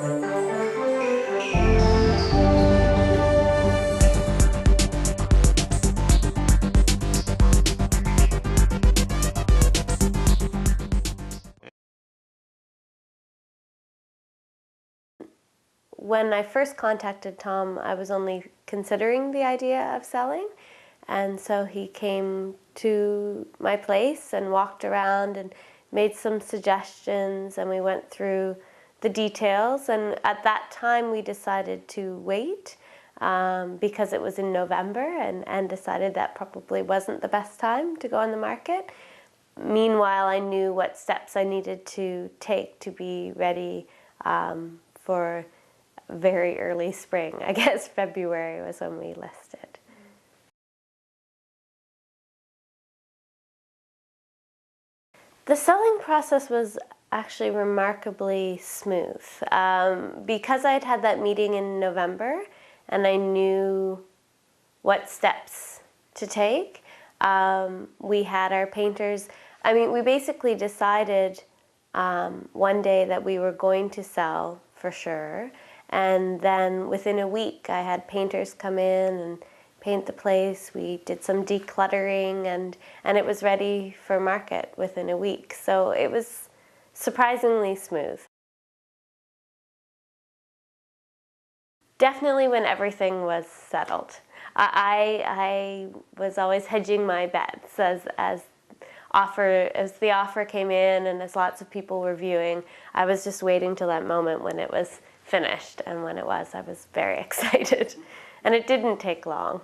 When I first contacted Tom, I was only considering the idea of selling. And so he came to my place and walked around and made some suggestions, and we went through the details. And at that time, we decided to wait because it was in November, and decided that probably wasn't the best time to go on the market. Meanwhile, I knew what steps I needed to take to be ready for very early spring. I guess February was when we listed. The selling process was actually remarkably smooth. Because I had had that meeting in November and I knew what steps to take, we had our painters. I mean, we basically decided one day that we were going to sell for sure. And then within a week, I had painters come in and paint the place. We did some decluttering, and it was ready for market within a week. So it was surprisingly smooth. Definitely when everything was settled. I was always hedging my bets as the offer came in and as lots of people were viewing. I was just waiting till that moment when it was finished, and when it was, I was very excited. And it didn't take long.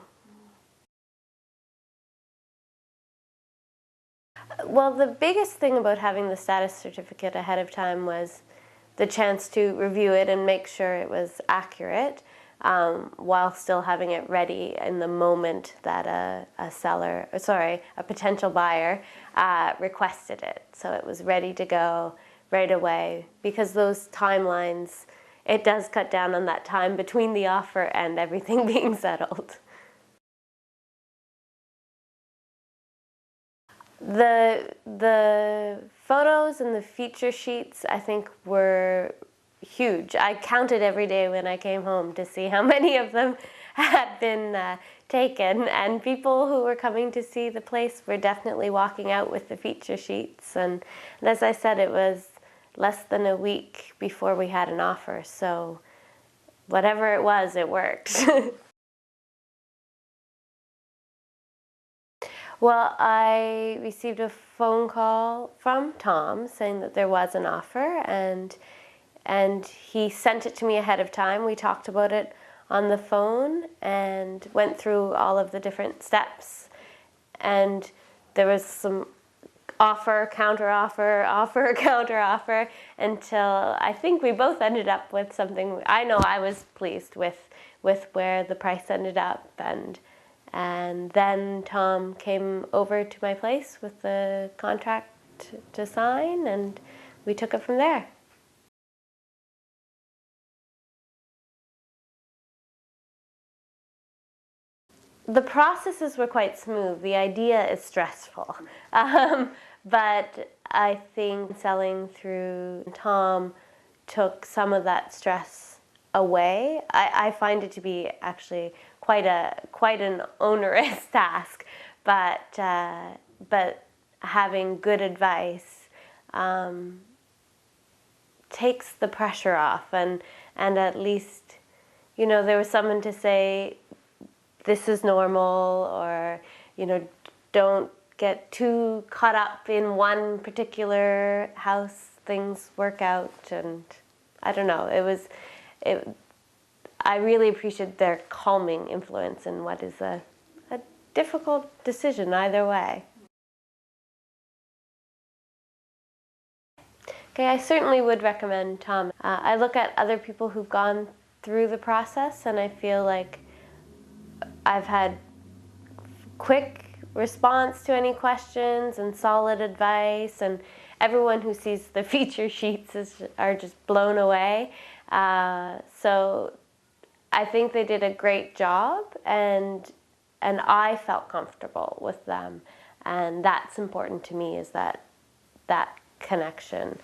Well, the biggest thing about having the status certificate ahead of time was the chance to review it and make sure it was accurate, while still having it ready in the moment that a potential buyer requested it. So it was ready to go right away, because those timelines, it does cut down on that time between the offer and everything being settled. The photos and the feature sheets, I think, were huge. I counted every day when I came home to see how many of them had been taken, and people who were coming to see the place were definitely walking out with the feature sheets. And as I said, it was less than a week before we had an offer, so whatever it was, it worked. Well, I received a phone call from Tom saying that there was an offer, and he sent it to me ahead of time. We talked about it on the phone and went through all of the different steps, and there was some offer, counter-offer, offer, counter-offer, until I think we both ended up with something. I know I was pleased with where the price ended up, and then Tom came over to my place with the contract to sign, and we took it from there. The processes were quite smooth. The idea is stressful. But I think selling through Tom took some of that stress away. I find it to be actually quite an onerous task, but having good advice takes the pressure off, and at least, you know, there was someone to say, this is normal, or, you know, don't get too caught up in one particular house. Things work out, and I don't know. I really appreciate their calming influence in what is a difficult decision either way. Okay, I certainly would recommend Tom. I look at other people who've gone through the process, and I feel like I've had quick response to any questions and solid advice, and everyone who sees the feature sheets are just blown away. So I think they did a great job, and I felt comfortable with them, and that's important to me, is that connection.